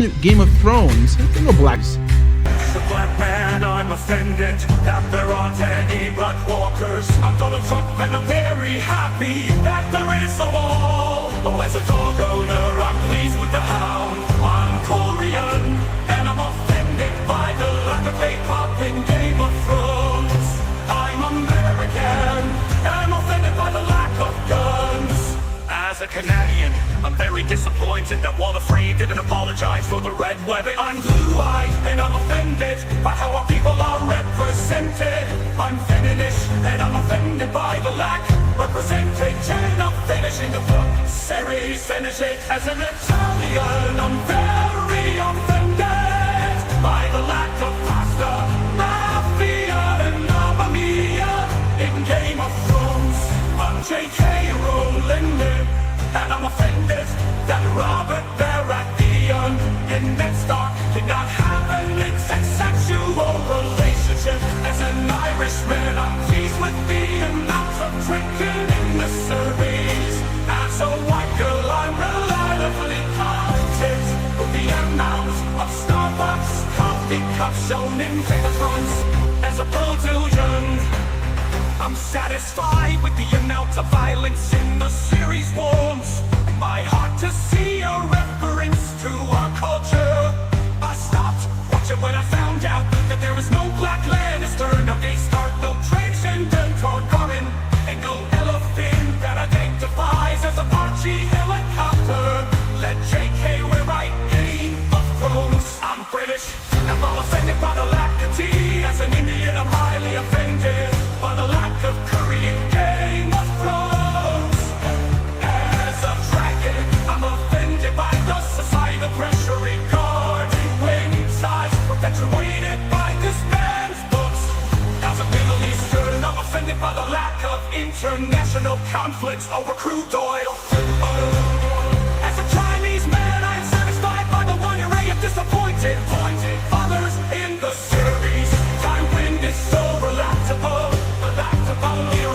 Game of Thrones. Think of blacks. The black man, I'm offended that there aren't any black walkers. I'm Donald Trump and I'm very happy that there is a wall. Oh, as a dog owner, I'm pleased with the hound. I'm Korean and I'm offended by the lack of K-pop in Game of Thrones. I'm American and I'm offended by the lack of guns. As a Canadian, I'm very disappointed that Walter Free didn't apologize for the red wedding. I'm blue-eyed and I'm offended by how our people are represented. I'm feminist and I'm offended by the lack representation of finishing the book series. Finish it as an Italian. I'm very offended by the lack of pasta, mafia, and mamma mia in Game of Thrones. I'm J.K. Rowling and I'm offended that Robert Baratheon and Ned Stark did not have an sexual relationship. As an Irishman, I'm pleased with the amount of drinking in the series. As a white girl, I'm reliably content with the amount of Starbucks coffee cups shown in Game of Thrones. As a Belgian, I'm satisfied with the amount of violence in the series warms my heart to see a reference to our culture. I stopped watching when I found out that there was no Black Lannister, no gay Stark, no transcendental Garmin, and no elephant that identifies as a Archie helicopter. Let JK rewrite Game of Thrones. I'm British, I'm all offended by the lack of tea. As an Indian, I'm highly offended by the lack of curry in Game of Thrones. As a dragon, I'm offended by the societal pressure regarding women's size perpetuated by this man's books. As a Middle Eastern, I'm offended by the lack of international conflicts over crude oil. As a Chinese man, I am satisfied by the one array of disappointed others in the series. Tywin is so relatable.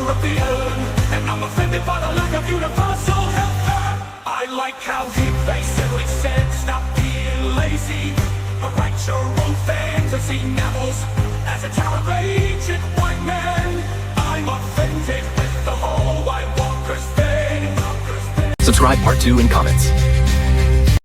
European, and I'm offended by the lack of universal healthcare. I like how he basically said stop being lazy, but write your own fantasy novels. As a child aged white man, I'm offended with the whole White Walkers thing. Subscribe part 2 in comments.